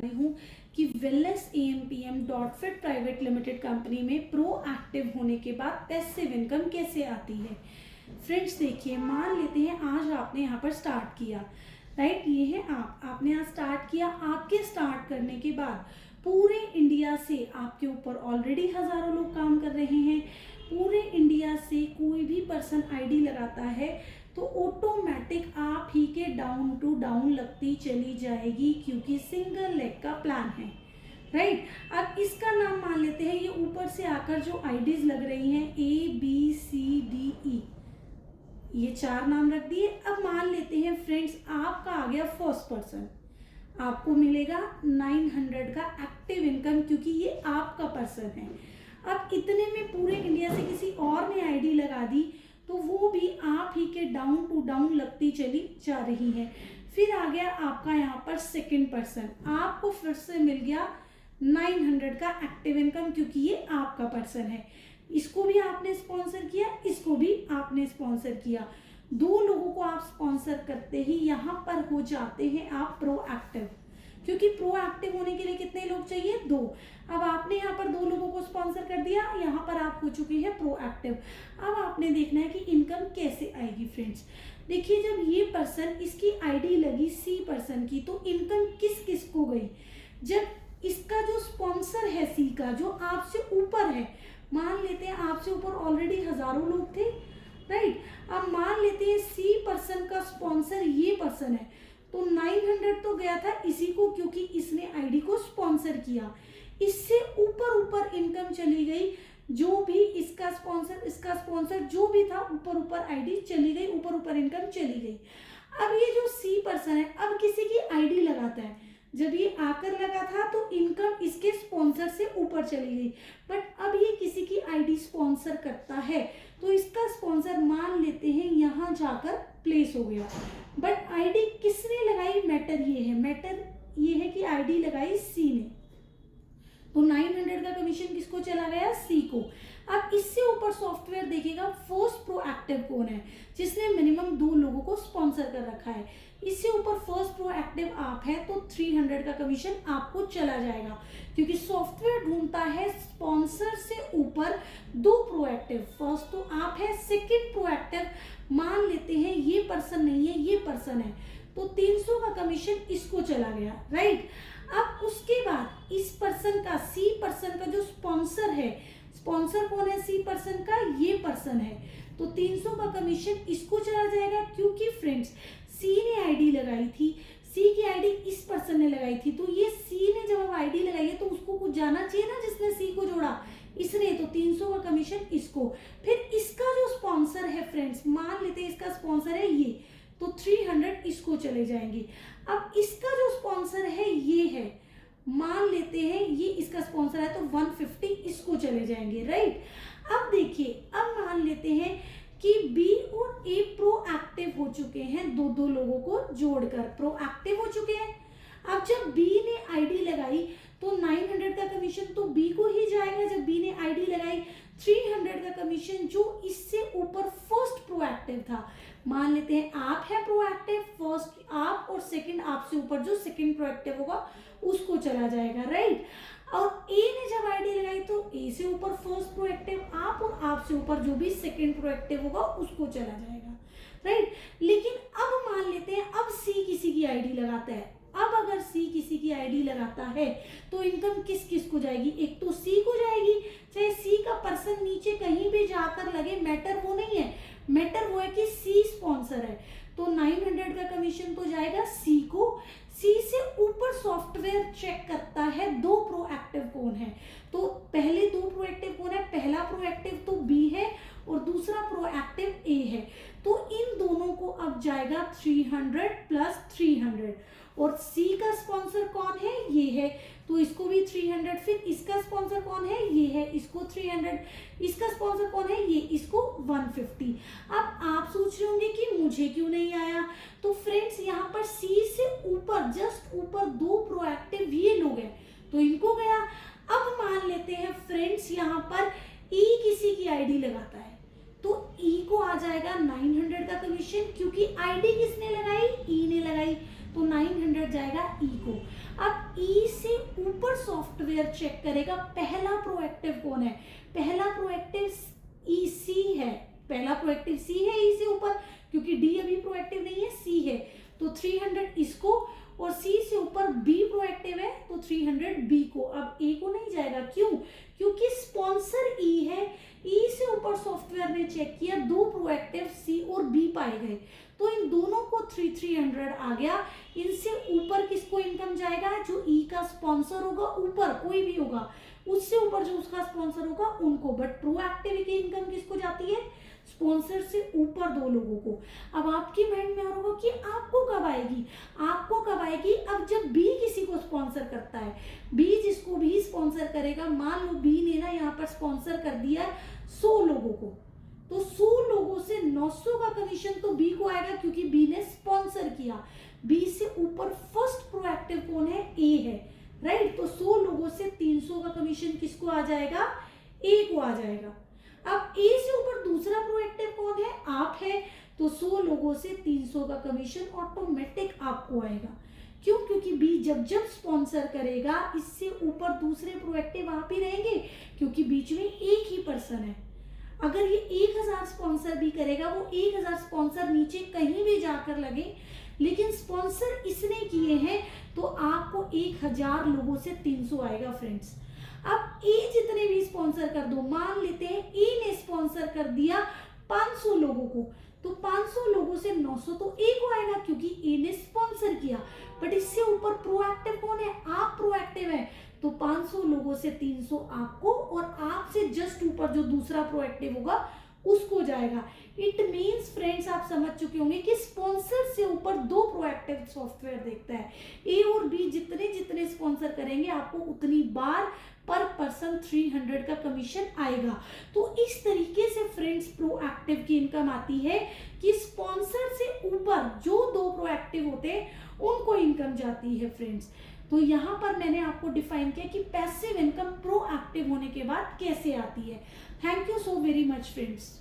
वाली हूँ कि wellness AMPM dot fit private limited company में प्रोएक्टिव होने के बाद पैसिव इनकम कैसे आती है। फ्रेंड्स देखिए, मान लेते हैं आज आपने यहाँ पर स्टार्ट किया, राइट, ये है आपने यहाँ स्टार्ट किया। आपके स्टार्ट करने के बाद पूरे इंडिया से आपके ऊपर ऑलरेडी हजारों लोग काम कर रहे हैं। पूरे इंडिया से कोई भी पर्सन आईडी लगाता है तो ऑटोमेटिक आप ही के डाउन टू डाउन लगती चली जाएगी, क्योंकि सिंगल लेग का प्लान है, राइट। अब इसका नाम मान लेते हैं, ये ऊपर से आकर जो आईडीज लग रही हैं ABCDE, ये 4 नाम रख दिए। अब मान लेते हैं फ्रेंड्स आपका आ गया फर्स्ट पर्सन, आपको मिलेगा 900 का एक्टिव इनकम, क्योंकि ये आपका पर्सन है। अब इतने में पूरे इंडिया से किसी और ने आईडी लगा दी तो वो भी आप ही के डाउन टू डाउन लगती चली जा रही है। फिर आ गया आपका यहाँ पर सेकंड पर्सन, आपको फिर से मिल गया 900 का एक्टिव इनकम, क्योंकि ये आपका पर्सन है। इसको भी आपने स्पॉन्सर किया, इसको भी आपने स्पॉन्सर किया। 2 लोगों को आप स्पॉन्सर करते ही यहाँ पर हो जाते हैं आप प्रोएक्टिव, क्योंकि प्रोएक्टिव होने के लिए कितने लोग चाहिए? 2। अब आपने यहाँ पर 2 लोगों को स्पॉन्सर कर दिया, यहाँ पर आप हो चुके हैं प्रोएक्टिव। अब आपने देखना है कि इनकम कैसे आएगी। फ्रेंड्स देखिए, जब ये पर्सन, इसकी आईडी लगी C पर्सन की, तो इनकम किस किस को गई? जब इसका जो स्पॉन्सर है C का, जो आपसे ऊपर है, मान लेते हैं आपसे ऊपर ऑलरेडी हजारों लोग थे, राइट। अब मान लेते हैं C पर्सन का स्पॉन्सर ये पर्सन है, तो 900 तो गया था इसी को, क्योंकि इसने आईडी को स्पॉन्सर किया। इससे ऊपर इनकम चली गई, जो भी इसका स्पॉन्सर जो भी था, ऊपर आईडी चली गई, ऊपर इनकम चली गई। अब ये जो C पर्सन है, अब किसी की आईडी लगाता है, जब ये आकर लगा था तो इनकम इसके स्पॉन्सर से ऊपर चली गई, बट अब ये किसी की आईडी स्पॉन्सर करता है तो इसका स्पॉन्सर मान लेते हैं यहाँ जाकर प्लेस हो गया, बट आईडी किसने लगाई? मैटर ये है कि आईडी लगाई C ने, तो 900 का कमीशन किसको चला गया? C को। अब इससे ऊपर सॉफ्टवेयर देखेगा फर्स्ट प्रोएक्टिव कौन है, जिसने मिनिमम 2 लोगों को स्पॉन्सर कर रखा है। इससे ऊपर फर्स्ट प्रोएक्टिव आप है तो 300 का कमीशन आपको चला जाएगा, क्योंकि सॉफ्टवेयर ढूंढता है स्पॉन्सर से ऊपर 2 प्रोएक्टिव। फर्स्ट तो आप है, सेकंड प्रोएक्टिव मान लेते हैं ये पर्सन नहीं है, ये पर्सन है, तो 300 का कमीशन इसको चला गया, राइट। अब उसके बाद इस पर्सन का, C पर्सन का जो स्पॉन्सर है, स्पॉन्सर कौन है C पर्सन का? ये पर्सन है, तो 300 का कमीशन इसको चला जाएगा, क्योंकि फ्रेंड्स C ने आईडी लगाई थी, C की आईडी इस पर्सन ने लगाई थी, तो ये C ने जब आईडी लगाई है तो उसको कुछ जाना चाहिए ना, जिसने C को जोड़ा, इसने, तो 300 का कमीशन इसको। फिर इसका जो स्पॉन्सर है फ्रेंड्स, मान लेते हैं इसका स्पॉन्सर है ये, तो 300 इसको चले जाएंगे। अब इसका जो स्पॉन्सर है ये है, मान लेते हैं ये इसका स्पॉन्सर है, तो 150 इसको चले जाएंगे, राइट। अब देखिए, अब मान लेते हैं कि B और A प्रोएक्टिव हो चुके हैं, 2 लोगों को जोड़कर प्रोएक्टिव हो चुके हैं। अब जब B ने आईडी लगाई तो 900 का कमीशन तो B को ही जाएगा, जब B ने आईडी लगाई। 300 का कमीशन जो इससे ऊपर फर्स्ट प्रोएक्टिव था, मान लेते हैं आप है प्रोएक्टिव, फर्स्ट आप और सेकंड आपसे ऊपर जो सेकंड प्रोएक्टिव होगा उसको चला जाएगा, राइट। और A ने जब आईडी लगाई तो A से ऊपर फर्स्ट प्रोएक्टिव आप, और आप से ऊपर जो भी सेकंड प्रोएक्टिव होगा उसको चला जाएगा, राइट। लेकिन अब मान लेते हैं अब C किसी की आईडी लगाता है। अब अगर C किसी की आईडी लगाता है तो इनकम किस किस को जाएगी? एक तो C को जाएगी, चाहे C का पर्सन नीचे कहीं भी जाकर लगे, मैटर वो नहीं है, मैटर वो है कि C स्पॉन्सर है, तो 900 का कमीशन तो जाएगा C को। C से ऊपर सॉफ्टवेयर चेक करता है 2 प्रोएक्टिव कौन है, तो पहले 2 प्रोएक्टिव कौन है? पहला प्रोएक्टिव तो B है और दूसरा प्रोएक्टिव A है, तो इन दोनों को अब जाएगा 300 प्लस 300, और C का स्पॉन्सर कौन है? ये है, तो इसको भी 300। फिर इसका स्पॉन्सर कौन है? ये है, इसको 300। इसका स्पॉन्सर कौन है? ये, इसको 150। अब आप सोच रहे होंगे कि मुझे क्यों नहीं आया, तो फ्रेंड्स यहाँ पर C से ऊपर, जस्ट ऊपर 2 प्रोएक्टिव ये लोग हैं, तो इनको गया। अब मान लेते हैं फ्रेंड्स यहाँ पर E किसी की आईडी लगाता है, तो E को आ जाएगा 900 का कमीशन, क्योंकि आईडी किसने लगाई? E ने लगाई, तो 900 जाएगा E को। अब E सॉफ्टवेयर चेक करेगा पहला प्रोएक्टिव कौन है। पहला प्रोएक्टिव सी है, पहला प्रोएक्टिव सी है, ई से ऊपर, क्योंकि डी अभी प्रोएक्टिव नहीं है, सी है, तो 300 इसको, और सी से ऊपर बी प्रोएक्टिव है तो 300 बी को। अब ए को नहीं जाएगा, क्यों? क्योंकि स्पॉन्सर ई है, ई से ऊपर सॉफ्टवेयर ने चेक किया, दो प्रोएक्टिव सी और बी पाए गए, तो इन दोनों को 300 आ गया। इनसे ऊपर किसको इनकम जाएगा? जो ई का स्पॉन्सर होगा, ऊपर कोई भी होगा, उससे ऊपर जो उसका स्पॉन्सर होगा उनको। बट प्रोएक्टिव की इनकम किसको जाती है? स्पॉन्सर से ऊपर दो लोगों को। अब आपके माइंड में आ रहा होगा कि आपको कब आएगी? आपको कब आएगी? अब जब बी किसी को स्पॉन्सर करता है, बी जिसको भी स्पॉन्सर करेगा, मान लो बी ने ना यहाँ पर स्पॉन्सर कर दिया 100 लोगों को, तो 100 लोगों से 900 का कमीशन तो बी को आएगा, क्योंकि बी ने स्पॉन्सर किया। बी से ऊपर फर्स्ट प्रोएक्टिव कौन है? ए है, राइट। तो 100 लोगों से 300 का कमीशन किसको आ जाएगा? ए को आ जाएगा। अब ए से ऊपर दूसरा प्रोएक्टिव कौन है? आप है, तो 100 लोगों से 300 का कमीशन ऑटोमेटिक आपको आएगा। क्यों? क्योंकि बी जब जब स्पॉन्सर करेगा, इससे ऊपर दूसरे प्रोएक्टिव आप ही रहेंगे, क्योंकि बीच में एक ही पर्सन है। अगर ये 1000 स्पॉन्सर भी करेगा, वो 1000 स्पॉन्सर नीचे कहीं भी जाकर लगे, लेकिन स्पॉन्सर इसने किए हैं तो आपको 1000 लोगों से 300 आएगा फ्रेंड्स। अब ए जितने भी स्पॉन्सर कर दो, मान लेते हैं ए ने स्पॉन्सर कर दिया 500 लोगों को, तो 500 लोगों से 900 तो ए को आएगा, क्योंकि ए ने स्पॉन्सर किया। बट इससे ऊपर प्रोएक्टिव कौन है? आप प्रोएक्टिव है, तो 500 लोगों से 300 आपको, और आपसे जस्ट ऊपर जो दूसरा प्रोएक्टिव होगा उसको जाएगा। इट मीन्स फ्रेंड्स, आप समझ चुके होंगे कि स्पॉन्सर से ऊपर दो प्रोएक्टिव सॉफ्टवेयर देखता है। ए और बी जितने जितने स्पॉन्सर करेंगे, आपको उतनी बार पर पर्सन 300 का कमीशन आएगा। तो इस तरीके से फ्रेंड्स प्रोएक्टिव की इनकम आती है कि स्पॉन्सर से ऊपर जो दो प्रोएक्टिव होते हैं उनको इनकम जाती है फ्रेंड्स। तो यहाँ पर मैंने आपको डिफाइन किया कि पैसिव इनकम प्रोएक्टिव होने के बाद कैसे आती है। Thank you so very much friends.